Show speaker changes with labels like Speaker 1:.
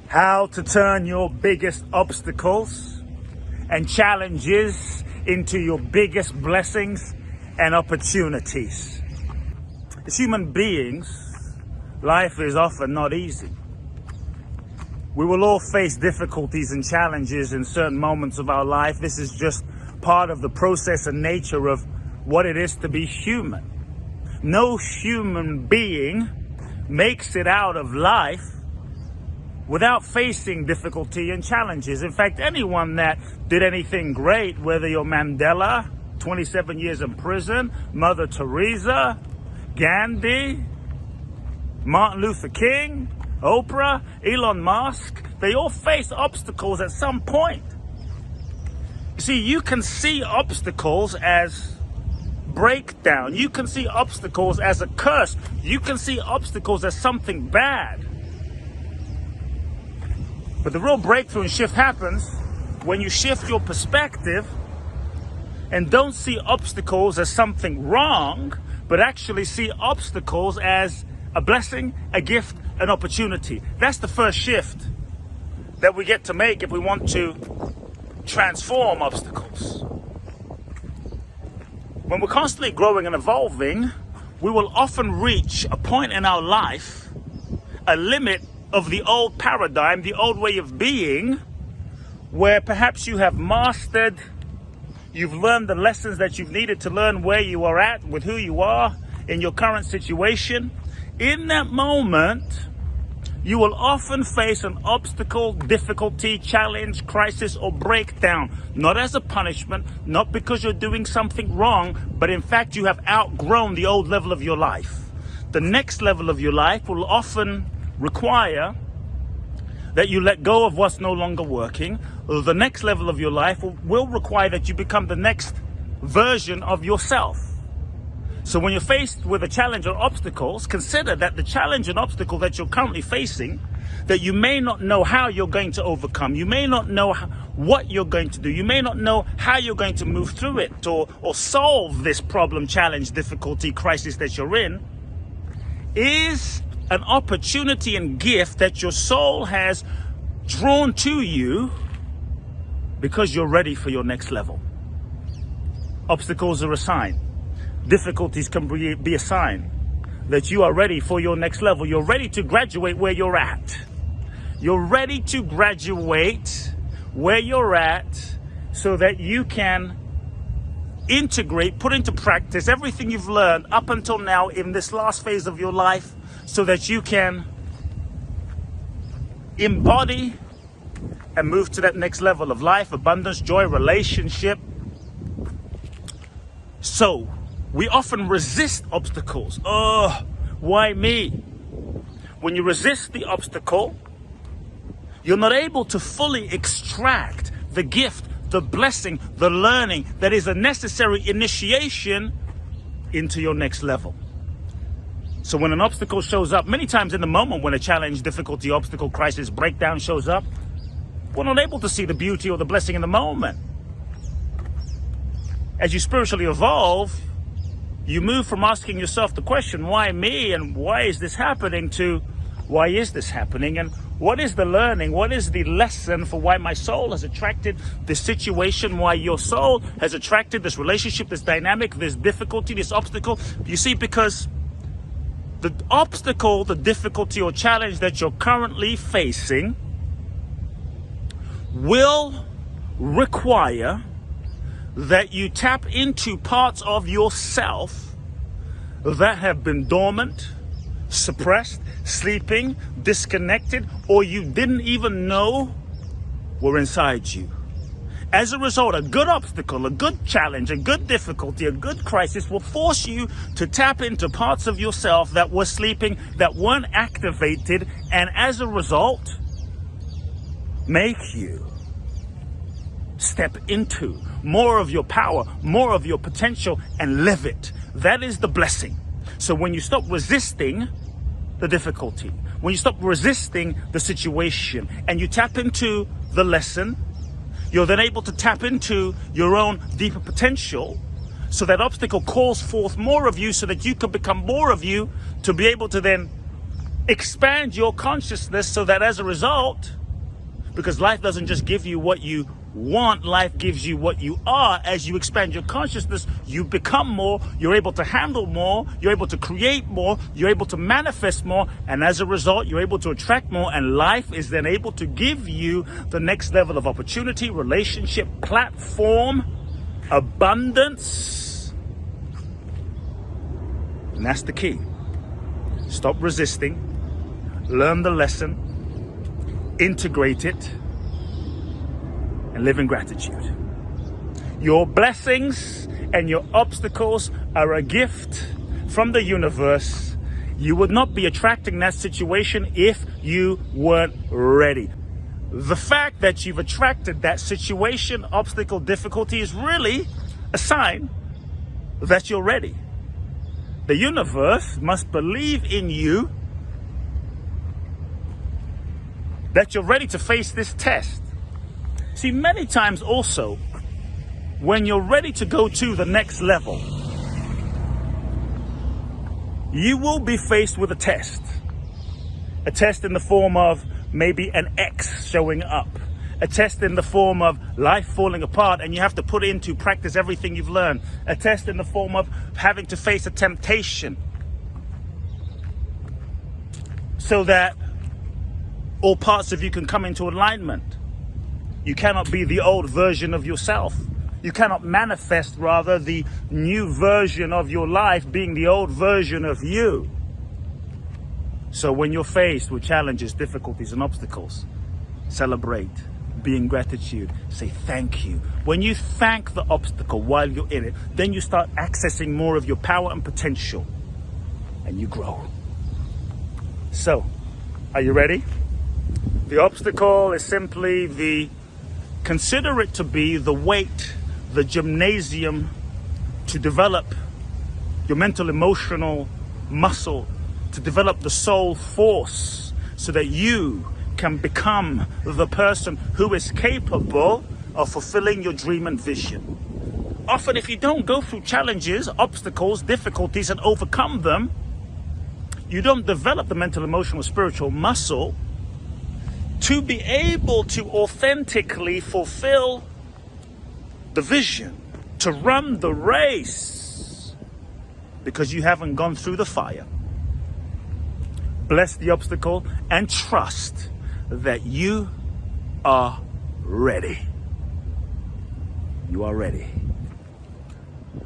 Speaker 1: How to turn your biggest obstacles and challenges into your biggest blessings and opportunities. As human beings, life is often not easy. We will all face difficulties and challenges in certain moments of our life. This is just part of the process and nature of what it is to be human. No human being makes it out of life without facing difficulty and challenges. In fact, anyone that did anything great, whether you're Mandela, 27 years in prison, Mother Teresa, Gandhi, Martin Luther King, Oprah, Elon Musk, they all face obstacles at some point. You see, you can see obstacles as breakdown. You can see obstacles as a curse. You can see obstacles as something bad. But the real breakthrough and shift happens when you shift your perspective and don't see obstacles as something wrong, but actually see obstacles as a blessing, a gift, an opportunity. That's the first shift that we get to make if we want to transform obstacles. When we're constantly growing and evolving, we will often reach a point in our life, a limit of the old paradigm, the old way of being, where perhaps you have mastered, you've learned the lessons that you've needed to learn where you are at, with who you are in your current situation. In that moment, you will often face an obstacle, difficulty, challenge, crisis, or breakdown. Not as a punishment, not because you're doing something wrong, but in fact you have outgrown the old level of your life. The next level of your life will often require that you let go of what's no longer working. The next level of your life will require that you become the next version of yourself. So when you're faced with a challenge or obstacles, consider that the challenge and obstacle that you're currently facing, that you may not know how you're going to overcome, you may not know what you're going to do, you may not know how you're going to move through it or solve this problem, challenge, difficulty, crisis that you're in, is an opportunity and gift that your soul has drawn to you because you're ready for your next level. Obstacles are a sign. Difficulties can be a sign that you are ready for your next level. You're ready to graduate where you're at. You're ready to graduate where you're at so that you can integrate, put into practice everything you've learned up until now in this last phase of your life, so that you can embody and move to that next level of life, abundance, joy, relationship. So we often resist obstacles. Oh, why me? When you resist the obstacle, you're not able to fully extract the gift, the blessing, the learning that is a necessary initiation into your next level. So when an obstacle shows up, many times in the moment when a challenge, difficulty, obstacle, crisis, breakdown shows up, we're not able to see the beauty or the blessing in the moment. As you spiritually evolve, you move from asking yourself the question, why me, and why is this happening, to why is this happening, and what is the learning, what is the lesson for why my soul has attracted this situation, why your soul has attracted this relationship, this dynamic, this difficulty, this obstacle. You see, because the obstacle, the difficulty or challenge that you're currently facing will require that you tap into parts of yourself that have been dormant, suppressed, sleeping, disconnected, or you didn't even know were inside you. As a result, a good obstacle, a good challenge, a good difficulty, a good crisis will force you to tap into parts of yourself that were sleeping, that weren't activated, and as a result, make you step into more of your power, more of your potential, and live it. That is the blessing. So when you stop resisting the difficulty, when you stop resisting the situation, and you tap into the lesson, you're then able to tap into your own deeper potential. So that obstacle calls forth more of you so that you can become more of you, to be able to then expand your consciousness so that as a result, because life doesn't just give you what you want, life gives you what you are. As you expand your consciousness, you become more, you're able to handle more, you're able to create more, you're able to manifest more, and as a result, you're able to attract more, and life is then able to give you the next level of opportunity, relationship, platform, abundance. And that's the key. Stop resisting, learn the lesson, integrate it, and live in gratitude. Your blessings and your obstacles are a gift from the universe. You would not be attracting that situation if you weren't ready. The fact that you've attracted that situation, obstacle, difficulty is really a sign that you're ready. The universe must believe in you that you're ready to face this test. See, many times also, when you're ready to go to the next level, you will be faced with a test. A test in the form of maybe an X showing up. A test in the form of life falling apart and you have to put into practice everything you've learned. A test in the form of having to face a temptation so that all parts of you can come into alignment. You cannot be the old version of yourself. You cannot manifest, rather, the new version of your life being the old version of you. So when you're faced with challenges, difficulties, and obstacles, celebrate, be in gratitude, say thank you. When you thank the obstacle while you're in it, then you start accessing more of your power and potential, and you grow. So, are you ready? The obstacle is simply consider it to be the weight, the gymnasium to develop your mental, emotional muscle, to develop the soul force so that you can become the person who is capable of fulfilling your dream and vision. Often, if you don't go through challenges, obstacles, difficulties, and overcome them, you don't develop the mental, emotional, spiritual muscle to be able to authentically fulfill the vision, to run the race, because you haven't gone through the fire. Bless the obstacle and trust that you are ready. You are ready.